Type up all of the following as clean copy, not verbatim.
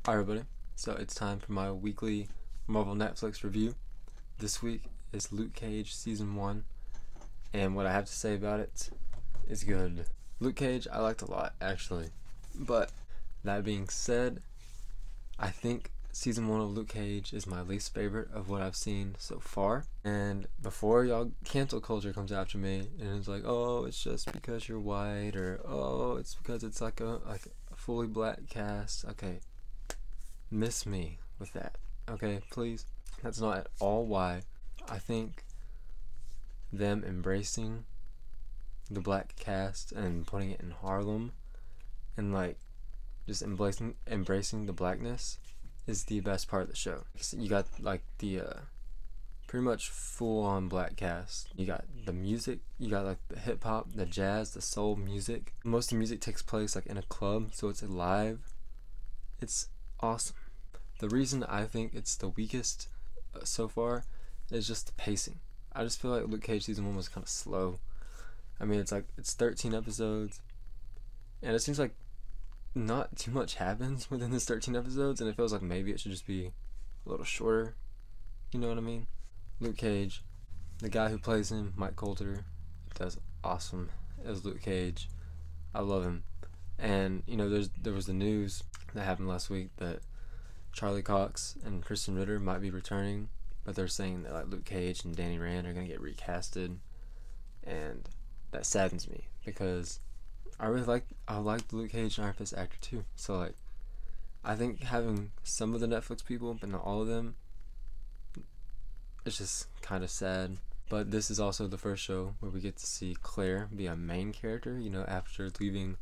Hi everybody, so it's time for my weekly Marvel Netflix review. This week is Luke Cage Season 1, and what I have to say about it is good. Luke Cage I liked a lot, actually. But that being said, I think Season 1 of Luke Cage is my least favorite of what I've seen so far. And before y'all cancel culture comes after me and it's like, oh, it's just because you're white, or oh, it's because it's like a fully black cast. Okay, miss me with that, okay, please. That's not at all why. I think them embracing the black cast and putting it in Harlem and like just embracing the blackness is the best part of the show. You got like the pretty much full on black cast. You got the music, you got like the hip hop, the jazz, the soul music. Most of the music takes place like in a club, so it's live. It's awesome. The reason I think it's the weakest so far is just the pacing. I just feel like Luke Cage Season 1 was kind of slow. I mean, it's 13 episodes, and it seems like not too much happens within this 13 episodes, and it feels like maybe it should just be a little shorter. You know what I mean? Luke Cage, the guy who plays him, Mike Coulter, does awesome as Luke Cage. I love him. And you know, there was the news that happened last week that Charlie Cox and Kristen Ritter might be returning, but they're saying that like Luke Cage and Danny Rand are gonna get recasted, and that saddens me because I like Luke Cage and Iron Fist actor too. So like, I think having some of the Netflix people but not all of them, it's just kind of sad. But this is also the first show where we get to see Claire be a main character. You know, after leaving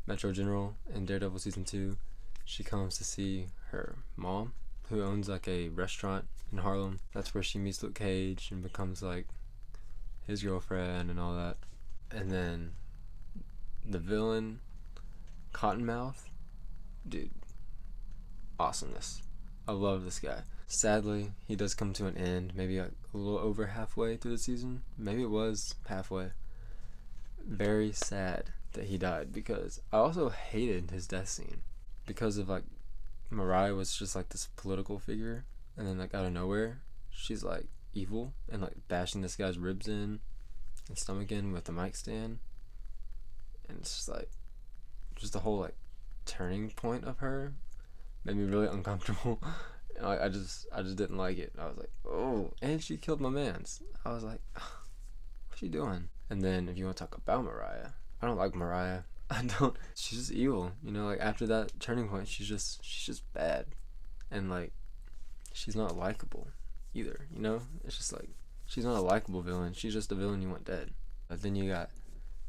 Metro General in Daredevil Season 2, she comes to see her mom, who owns like a restaurant in Harlem. That's where she meets Luke Cage and becomes like his girlfriend and all that. And then the villain, Cottonmouth, dude, awesomeness. I love this guy. Sadly, he does come to an end, maybe like a little over halfway through the season. Maybe it was halfway. Very sad that he died, because I also hated his death scene. Because of like, Mariah was just like this political figure, and then like out of nowhere, she's like evil and like bashing this guy's ribs in and stomach in with the mic stand. And it's just like, just the whole like turning point of her made me really uncomfortable. I just didn't like it. I was like, oh, and she killed my mans. I was like, what's she doing? And then if you want to talk about Mariah, I don't like Mariah. I don't. She's just evil, you know. Like after that turning point, she's just bad, and like she's not likable either. You know, it's just like she's not a likable villain. She's just a villain you want dead. But then you got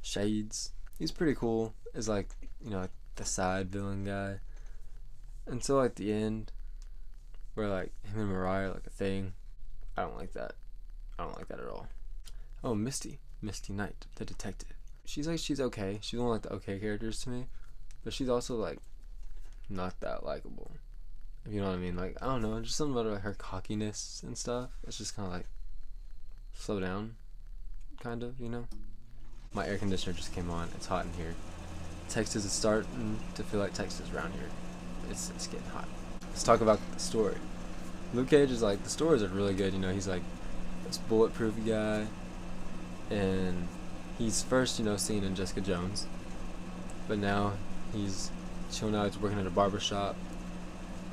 Shades. He's pretty cool. Is like, you know, like the side villain guy. Until like the end, where like him and Mariah are like a thing. I don't like that. I don't like that at all. Oh, Misty Knight, the detective. She's okay. She's one of like the okay characters to me, but she's also like not that likable. If you know what I mean. Like, I don't know, just something about her cockiness and stuff. It's just kind of like, slow down, kind of, you know. My air conditioner just came on. It's hot in here. Texas is starting to feel like Texas around here. It's getting hot. Let's talk about the story. Luke Cage is like, the stories are really good. You know, he's like this bulletproof guy, and he's first, you know, seen in Jessica Jones, but now he's working at a barbershop,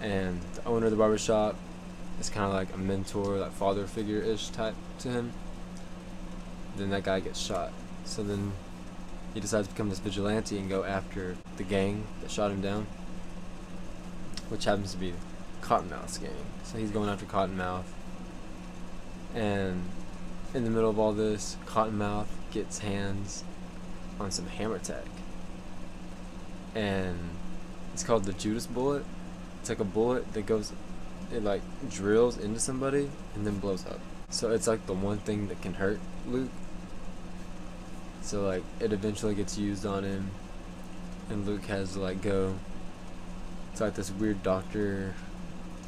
and the owner of the barbershop is kind of like a mentor, like father figure-ish type to him. Then that guy gets shot, so then he decides to become this vigilante and go after the gang that shot him down, which happens to be Cottonmouth's gang. So he's going after Cottonmouth, and in the middle of all this, Cottonmouth gets hands on some hammer tech, and it's called the Judas bullet. It's like a bullet that it like drills into somebody and then blows up. So it's like the one thing that can hurt Luke. So like it eventually gets used on him, and Luke has to like go. It's like this weird doctor,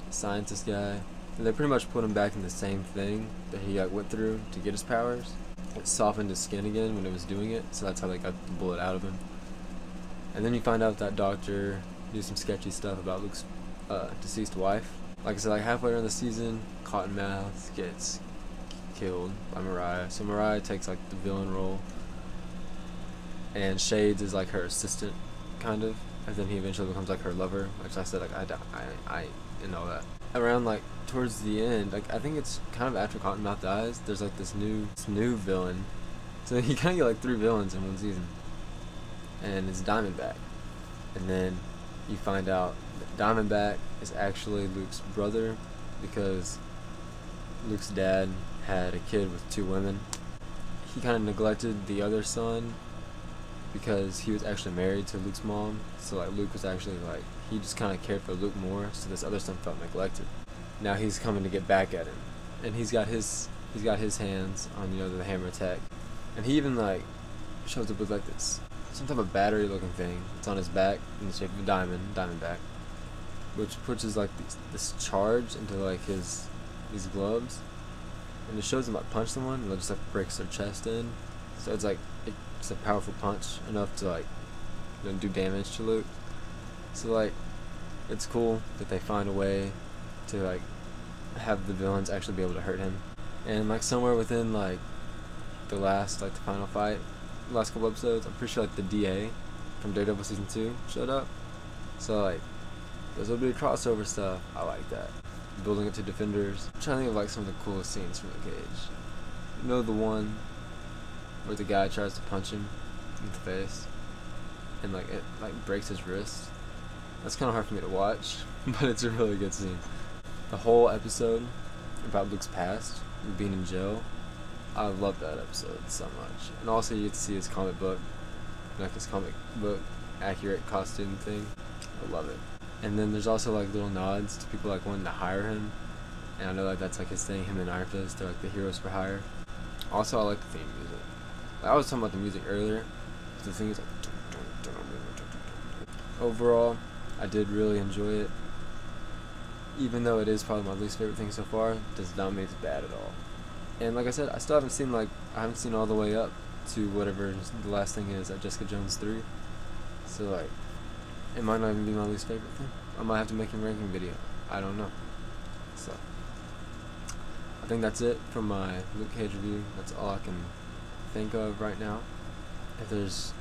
scientist guy. And they pretty much put him back in the same thing that he went through to get his powers. It softened his skin again when it was doing it, so that's how they got the bullet out of him. And then you find out that doctor knew some sketchy stuff about Luke's deceased wife. Like I said, like halfway during the season, Cottonmouth gets killed by Mariah. So Mariah takes like the villain role, and Shades is like her assistant, kind of. And then he eventually becomes like her lover, which I said like I didn't know that. Around like towards the end, like I think it's kind of after Cottonmouth dies, there's like this new villain. So you kind of get like 3 villains in one season, and it's Diamondback. And then you find out that Diamondback is actually Luke's brother, because Luke's dad had a kid with 2 women. He kind of neglected the other son because he was actually married to Luke's mom. So like Luke was actually like, he just kind of cared for Luke more, so this other son felt neglected. Now he's coming to get back at him, and he's got his hands on, you know, the hammer tech, and he even like shows up with like this some type of battery looking thing. It's on his back in the shape of a diamondback, which pushes like this charge into like these gloves, and it shows him like punch someone, and it just like breaks their chest in. So it's like it's a powerful punch enough to like, you know, do damage to Luke. So like it's cool that they find a way to like have the villains actually be able to hurt him. And like somewhere within like the final fight, the last couple episodes, I'm pretty sure like the DA from Daredevil season 2 showed up. So like there's a little bit of crossover stuff. I like that. Building up to Defenders. I'm trying to think of like some of the coolest scenes from the cage. You know, the one where the guy tries to punch him in the face and like it like breaks his wrist. That's kind of hard for me to watch, but it's a really good scene. The whole episode about Luke's past, being in jail, I love that episode so much. And also you get to see his comic book accurate costume thing. I love it. And then there's also like little nods to people like wanting to hire him, and I know like that's like his thing. Him and Iron Fist, they're like the heroes for hire. Also, I like the theme music. Like, I was talking about the music earlier. The thing is like, overall, I did really enjoy it. Even though it is probably my least favorite thing so far, it does not make it bad at all. And like I said, I still haven't seen all the way up to whatever the last thing is at Jessica Jones 3. So like, it might not even be my least favorite thing. I might have to make a ranking video. I don't know. So I think that's it from my Luke Cage review. That's all I can think of right now. If there's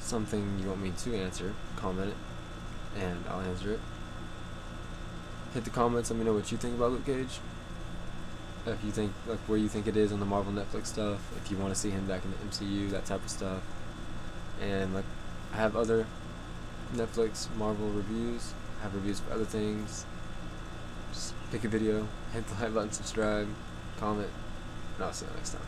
something you want me to answer, comment it, and I'll answer it. Hit the comments, let me know what you think about Luke Cage. If you think, like, where you think it is on the Marvel Netflix stuff, if you want to see him back in the MCU, that type of stuff. And, like, I have other Netflix Marvel reviews, I have reviews for other things. Just pick a video, hit the like button, subscribe, comment, and I'll see you next time.